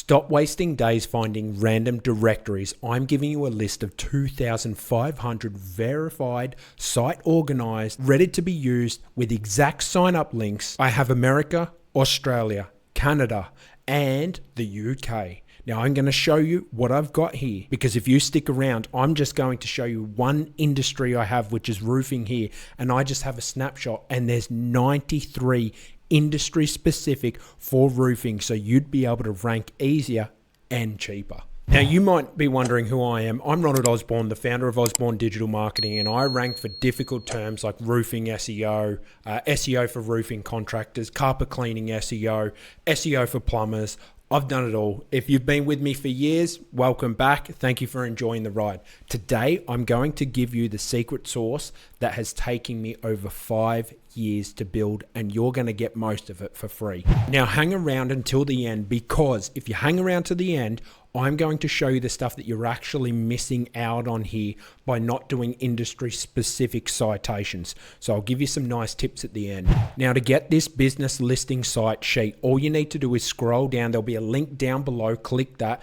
Stop wasting days finding random directories. I'm giving you a list of 2,500 verified, site organized, ready to be used with exact sign up links. I have America, Australia, Canada, and the UK. Now I'm going to show you what I've got here, because if you stick around, I'm just going to show you one industry I have, which is roofing here. And I just have a snapshot and there's 93 industry specific for roofing. So you'd be able to rank easier and cheaper. Now you might be wondering who I am. I'm Ronald Osborne, the founder of Osborne Digital Marketing, and I rank for difficult terms like roofing SEO, SEO for roofing contractors, carpet cleaning SEO, SEO for plumbers. I've done it all. If you've been with me for years, welcome back. Thank you for enjoying the ride. Today, I'm going to give you the secret sauce that has taken me over 5 years to build, and you're going to get most of it for free. Now, hang around until the end, because if you hang around to the end, I'm going to show you the stuff that you're actually missing out on here by not doing industry specific citations. So I'll give you some nice tips at the end. Now, to get this business listing site sheet, all you need to do is scroll down. There'll be a link down below. Click that.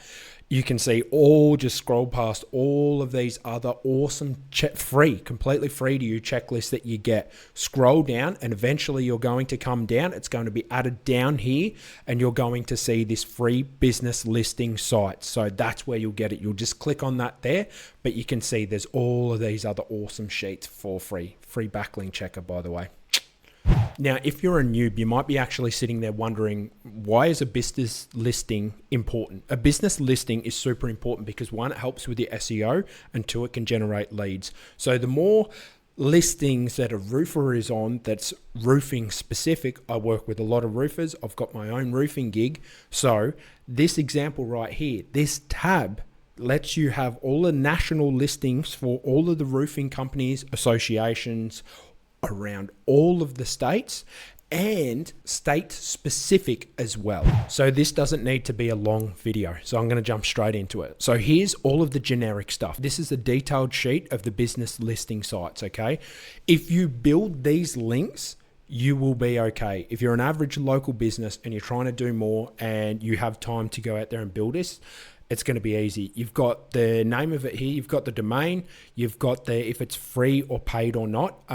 You can see just scroll past all of these other awesome, completely free to you checklists that you get. Scroll down and eventually you're going to come down. It's going to be added down here and you're going to see this free business listing site. So that's where you'll get it. You'll just click on that there, but you can see there's all of these other awesome sheets for free. Free backlink checker, by the way. Now, if you're a noob, you might be actually sitting there wondering, why is a business listing important? A business listing is super important because one, it helps with your SEO, and two, it can generate leads. So the more listings that a roofer is on that's roofing specific, I work with a lot of roofers. I've got my own roofing gig. So this example right here, this tab lets you have all the national listings for all of the roofing companies, associations, around all of the states, and state specific as well. So this doesn't need to be a long video. So I'm going to jump straight into it. So here's all of the generic stuff. This is a detailed sheet of the business listing sites. Okay. If you build these links, you will be okay. If you're an average local business and you're trying to do more and you have time to go out there and build this, it's going to be easy. You've got the name of it here. You've got the domain. You've got if it's free or paid or not.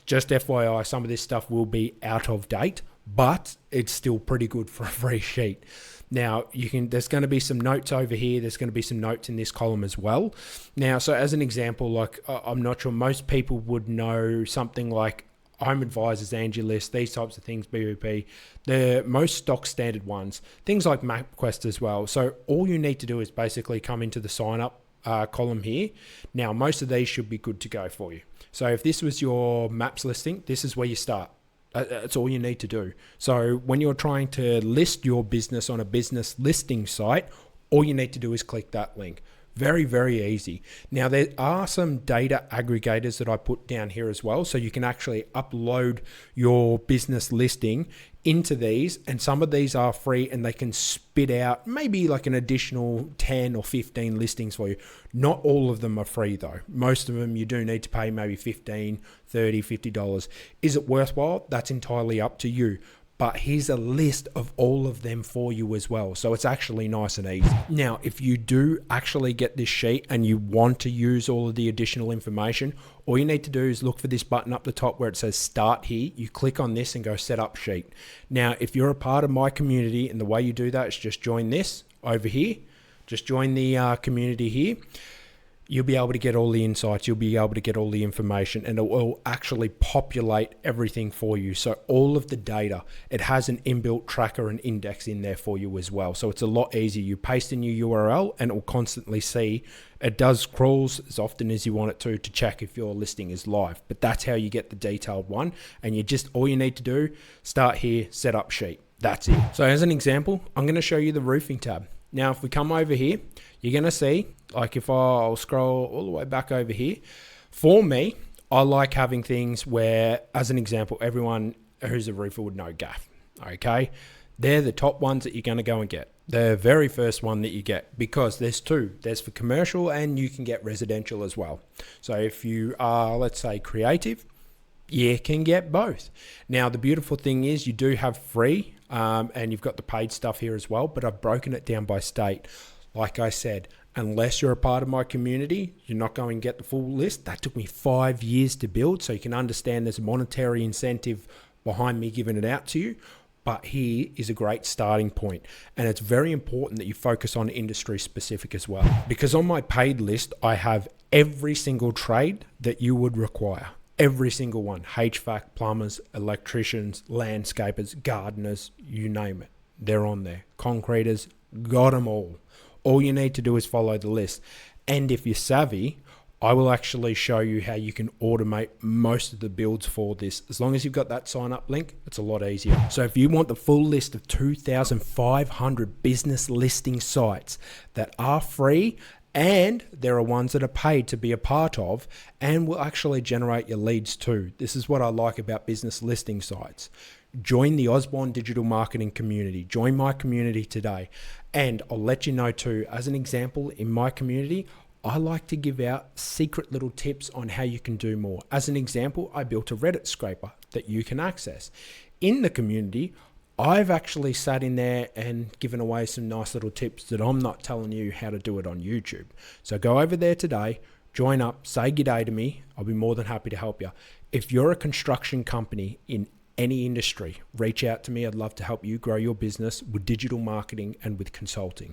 Just FYI, some of this stuff will be out of date, but it's still pretty good for a free sheet. Now, there's going to be some notes over here. There's going to be some notes in this column as well. Now, so as an example, like I'm not sure most people would know something like Home Advisors, Angie List, these types of things, BVP, the most stock standard ones, things like MapQuest as well. So all you need to do is basically come into the sign up column here. Now, most of these should be good to go for you. So if this was your maps listing, this is where you start. That's all you need to do. So when you're trying to list your business on a business listing site, all you need to do is click that link. Very, very easy. Now, there are some data aggregators that I put down here as well. So you can actually upload your business listing into these, and some of these are free and they can spit out maybe like an additional 10 or 15 listings for you. Not all of them are free though. Most of them you do need to pay maybe $15, $30, $50. Is it worthwhile? That's entirely up to you. But here's a list of all of them for you as well. So it's actually nice and easy. Now, if you do actually get this sheet and you want to use all of the additional information, all you need to do is look for this button up the top where it says start here. You click on this and go set up sheet. Now, if you're a part of my community, and the way you do that is just join this over here. Just join the community here. You'll be able to get all the insights, you'll be able to get all the information, and it will actually populate everything for you. So all of the data, it has an inbuilt tracker and index in there for you as well. So it's a lot easier. You paste in your URL and it will constantly see. It does crawls as often as you want it to check if your listing is live. But that's how you get the detailed one. And all you need to do, start here, set up sheet. That's it. So as an example, I'm going to show you the roofing tab. Now, if we come over here, you're going to see, like if I'll scroll all the way back over here, for me, I like having things where, as an example, everyone who's a roofer would know GAF, okay? They're the top ones that you're going to go and get. The very first one that you get, because there's two. There's for commercial and you can get residential as well. So if you are, let's say, creative, you can get both. Now, the beautiful thing is you do have free and you've got the paid stuff here as well, but I've broken it down by state. Like I said, unless you're a part of my community, you're not going to get the full list. That took me 5 years to build, so you can understand there's a monetary incentive behind me giving it out to you. But here is a great starting point. And it's very important that you focus on industry specific as well. Because on my paid list, I have every single trade that you would require. Every single one. HVAC, plumbers, electricians, landscapers, gardeners, you name it. They're on there. Concreters, got them all. All you need to do is follow the list. And if you're savvy, I will actually show you how you can automate most of the builds for this. As long as you've got that sign up link, it's a lot easier. So if you want the full list of 2,500 business listing sites that are free, and there are ones that are paid to be a part of and will actually generate your leads too. This is what I like about business listing sites. Join the Osborne digital marketing community. Join my community today. And I'll let you know too, as an example, in my community, I like to give out secret little tips on how you can do more. As an example, I built a Reddit scraper that you can access. In the community, I've actually sat in there and given away some nice little tips that I'm not telling you how to do it on YouTube. So go over there today, join up, say g'day to me. I'll be more than happy to help you. If you're a construction company in any industry, reach out to me. I'd love to help you grow your business with digital marketing and with consulting.